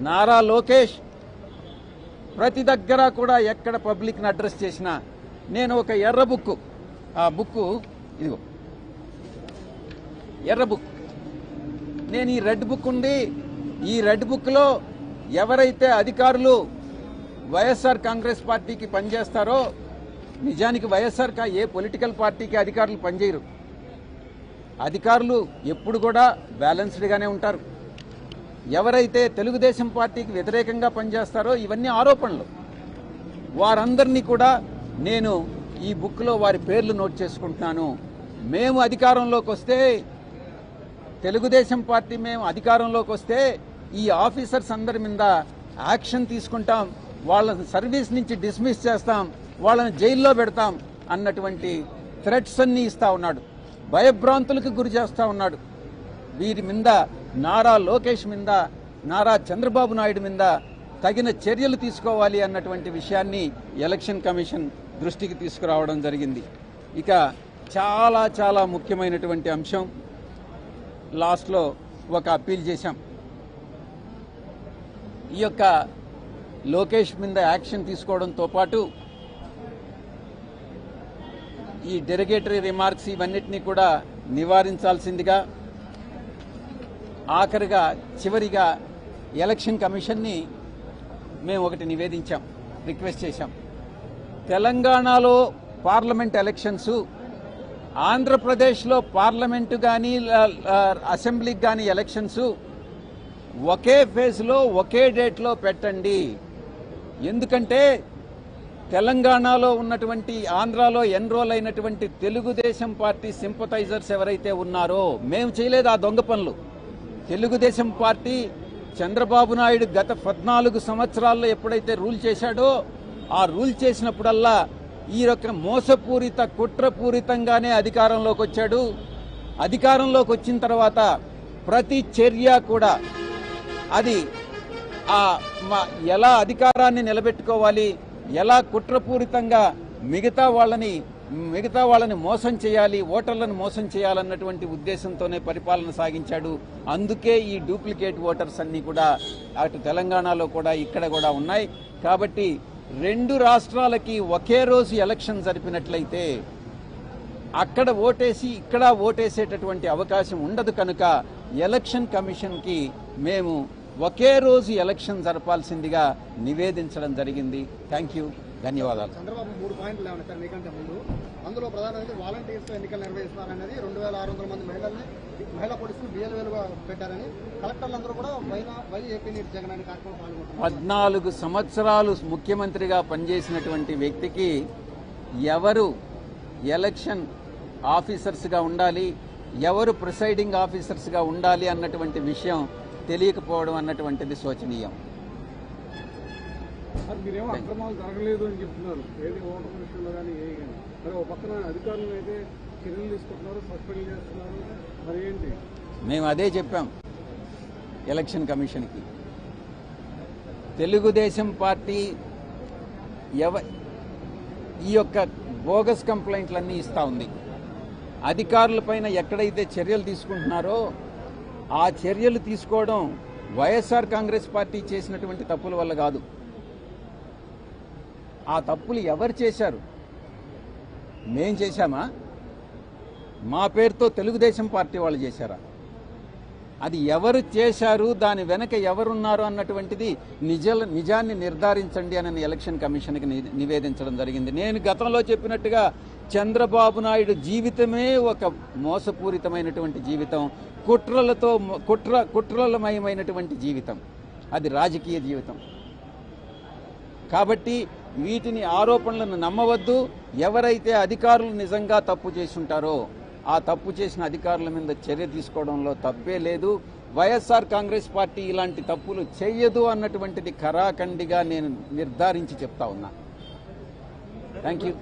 నారా లోకేష్ ప్రతి దగ్గర కూడా ఎక్కడ పబ్లిక్ని అడ్రస్ చేసినా నేను ఒక ఎర్ర బుక్కు, ఆ బుక్కు ఇదిగో ఎర్ర బుక్, నేను ఈ రెడ్ బుక్ ఉంది, ఈ రెడ్ బుక్లో ఎవరైతే అధికారులు వైఎస్ఆర్ కాంగ్రెస్ పార్టీకి పనిచేస్తారో, నిజానికి వైఎస్ఆర్ ఏ పొలిటికల్ పార్టీకి అధికారులు పనిచేయరు. అధికారులు ఎప్పుడు కూడా బ్యాలెన్స్డ్గానే ఉంటారు. ఎవరైతే తెలుగుదేశం పార్టీకి వ్యతిరేకంగా పనిచేస్తారో ఇవన్నీ ఆరోపణలు. వారందరినీ కూడా నేను ఈ బుక్లో వారి పేర్లు నోట్ చేసుకుంటున్నాను. మేము అధికారంలోకి వస్తే, తెలుగుదేశం పార్టీ మేము అధికారంలోకి వస్తే ఈ ఆఫీసర్స్ అందరి మీద యాక్షన్ తీసుకుంటాం, వాళ్ళని సర్వీస్ నుంచి డిస్మిస్ చేస్తాం, వాళ్ళని జైల్లో పెడతాం అన్నటువంటి థ్రెట్స్ అన్నీ ఇస్తా ఉన్నాడు. భయభ్రాంతులకు గురి చేస్తా ఉన్నాడు. వీరి మీద, నారా లోకేష్ మీద, నారా చంద్రబాబు నాయుడు మీద తగిన చర్యలు తీసుకోవాలి అన్నటువంటి విషయాన్ని ఎలక్షన్ కమిషన్ దృష్టికి తీసుకురావడం జరిగింది. ఇక చాలా చాలా ముఖ్యమైనటువంటి అంశం, లాస్ట్లో ఒక అప్పీల్ చేశాం. ఈ యొక్క లోకేష్ మీద యాక్షన్ తీసుకోవడంతో పాటు ఈ డెరిగేటరీ రిమార్క్స్ ఇవన్నిటినీ కూడా నివారించాల్సిందిగా, ఆఖరిగా చివరిగా ఎలక్షన్ కమిషన్ని మేము ఒకటి నివేదించాం, రిక్వెస్ట్ చేశాం. తెలంగాణలో పార్లమెంట్ ఎలక్షన్స్, ఆంధ్రప్రదేశ్లో పార్లమెంటు కానీ అసెంబ్లీకి కానీ ఎలక్షన్స్ ఒకే ఫేజ్లో ఒకే డేట్లో పెట్టండి. ఎందుకంటే తెలంగాణలో ఉన్నటువంటి, ఆంధ్రాలో ఎన్రోల్ అయినటువంటి తెలుగుదేశం పార్టీ సింపథైజర్స్ ఎవరైతే ఉన్నారో, మేము చేయలేదు ఆ దొంగ పనులు. తెలుగుదేశం పార్టీ చంద్రబాబు నాయుడు గత 14 సంవత్సరాల్లో ఎప్పుడైతే రూల్ చేశాడో, ఆ రూల్ చేసినప్పుడల్లా ఈ యొక్క మోసపూరిత కుట్రపూరితంగానే అధికారంలోకి వచ్చాడు. అధికారంలోకి వచ్చిన తర్వాత ప్రతి చర్య కూడా అది ఎలా అధికారాన్ని నిలబెట్టుకోవాలి, ఎలా కుట్రపూరితంగా మిగతా వాళ్ళని మోసం చేయాలి, ఓటర్లను మోసం చేయాలన్నటువంటి ఉద్దేశంతోనే పరిపాలన సాగించాడు. అందుకే ఈ డూప్లికేట్ ఓటర్స్ అన్నీ కూడా అటు తెలంగాణలో కూడా ఇక్కడ కూడా ఉన్నాయి. కాబట్టి 2 రాష్ట్రాలకి ఒకే రోజు ఎలక్షన్ జరిపినట్లయితే అక్కడ ఓటేసి ఇక్కడ ఓటేసేటటువంటి అవకాశం ఉండదు. కనుక ఎలక్షన్ కమిషన్కి మేము ఒకే రోజు ఎలక్షన్ జరపాల్సిందిగా నివేదించడం జరిగింది. థ్యాంక్ యూ, ధన్యవాదాలు. చంద్రబాబు 3 పాయింట్లు లేవనెత్తారు మీకంటే ముందు. అందులో ప్రధానంగా వాలంటీర్స్ ఎన్నికలు నిర్వహిస్తున్నారనేది, 2600 మంది మహిళా పోలీసులు BLOలుగా పెట్టారని, కలెక్టర్లందరూ కూడా వై ఏపీ నీటి జగన్ అనే కార్యక్రమం పాల్గొంటారు. 14 సంవత్సరాలు ముఖ్యమంత్రిగా పనిచేసినటువంటి వ్యక్తికి ఎవరు ఎలక్షన్ ఆఫీసర్స్గా ఉండాలి, ఎవరు ప్రిసైడింగ్ ఆఫీసర్స్గా ఉండాలి అన్నటువంటి విషయం తెలియకపోవడం అన్నటువంటిది శోచనీయం. మీరేమో అక్రమాలు జరగలేదు అని చెప్తున్నారు, ఏది ఓటర్ విషయంలో కానీ ఏ కానీ. మరి ఒక పక్కన అధికారులు అయితే చర్యలు తీసుకుంటున్నారు, సస్పెండ్ చేస్తున్నారు, మరి ఏంటి? మేము అదే చెప్పాం ఎలక్షన్ కమిషన్కి. తెలుగుదేశం పార్టీ ఈ యొక్క బోగస్ కంప్లైంట్లన్నీ ఇస్తూ ఉంది. అధికారులపైన ఎక్కడైతే చర్యలు తీసుకుంటున్నారో ఆ చర్యలు తీసుకోవడం వైఎస్ఆర్ కాంగ్రెస్ పార్టీ చేసినటువంటి తప్పుల వల్ల కాదు. ఆ తప్పులు ఎవరు చేశారు? మేం చేశామా? మా పేరుతో తెలుగుదేశం పార్టీ వాళ్ళు చేశారా? అది ఎవరు చేశారు, దాని వెనక ఎవరున్నారు అన్నటువంటిది నిజాన్ని నిర్ధారించండి అని ఎలక్షన్ కమిషన్కి నివేదించడం జరిగింది. నేను గతంలో చెప్పినట్టుగా చంద్రబాబు నాయుడు జీవితమే ఒక మోసపూరితమైనటువంటి జీవితం, కుట్రలమయమైనటువంటి జీవితం, అది రాజకీయ జీవితం. కాబట్టి వీటిని ఆరోపణలను నమ్మవద్దు. ఎవరైతే అధికారులు నిజంగా తప్పు చేసి ఉంటారో ఆ తప్పు చేసిన అధికారుల మీద చర్య తీసుకోవడంలో తప్పే లేదు. వైఎస్ఆర్ కాంగ్రెస్ పార్టీ ఇలాంటి తప్పులు చేయదు అన్నటువంటిది ఖరాఖండిగా నేను నిర్ధారించి చెప్తా ఉన్నా. Thank you.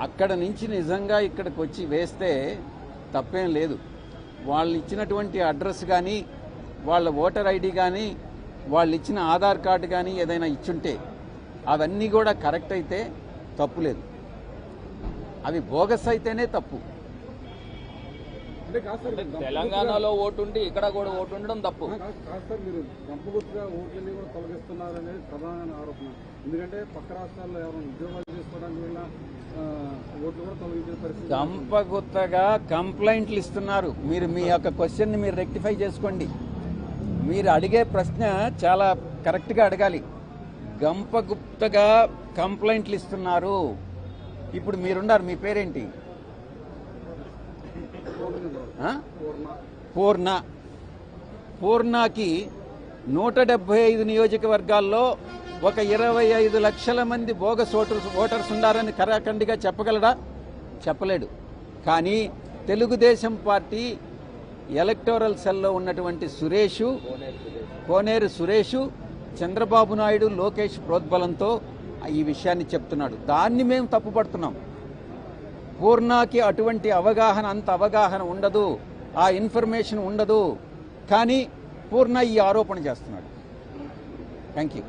అక్కడ నుంచి నిజంగా ఇక్కడికి వచ్చి వేస్తే తప్పేం లేదు. వాళ్ళు ఇచ్చినటువంటి అడ్రస్ కానీ, వాళ్ళ ఓటర్ ఐడి కానీ, వాళ్ళు ఇచ్చిన ఆధార్ కార్డు కానీ ఏదైనా ఇచ్చుంటే అవన్నీ కూడా కరెక్ట్ అయితే తప్పు లేదు, అవి బోగస్ అయితేనే తప్పు. అంటే కాదు సార్, తెలంగాణలో ఓటు ఉండి ఇక్కడ కూడా ఓటు ఉండడం తప్పు. కాదు సార్, మీరు గంపగుర్తుగా ఓట్లన్నీ కూడా తొలగిస్తున్నారనేది ప్రధాన ఆరోపణ. ఎందుకంటే పక్క రాష్ట్రాల్లో ఎవరైనా ఉద్యోగాలు చేసుకోవడానికి వెళ్ళినా ఓట్లు కూడా తొలగించిన పరిస్థితి. గంపగుత్తగా కంప్లైంట్లు ఇస్తున్నారు. మీరు మీ యొక్క క్వశ్చన్ని మీరు రెక్టిఫై చేసుకోండి. మీరు అడిగే ప్రశ్న చాలా కరెక్ట్గా అడగాలి. గంపగుప్తగా కంప్లైంట్లు ఇస్తున్నారు. ఇప్పుడు మీరున్నారు, మీ పేరేంటి? పూర్ణకి 175 నియోజకవర్గాల్లో ఒక 25 లక్షల మంది బోగస్ ఓటర్స్ ఉన్నారని కరాఖండిగా చెప్పగలడా? చెప్పలేడు. కానీ తెలుగుదేశం పార్టీ ఎలక్టోరల్ సెల్లో ఉన్నటువంటి కోనేరు సురేష్, చంద్రబాబు నాయుడు, లోకేష్ ప్రోద్బలంతో ఈ విషయాన్ని చెప్తున్నాడు. దాన్ని మేము తప్పుపడుతున్నాం. పూర్ణకి అటువంటి అంత అవగాహన ఉండదు, ఆ ఇన్ఫర్మేషన్ ఉండదు. కానీ పూర్ణ ఈ ఆరోపణ చేస్తున్నాడు. Thank you.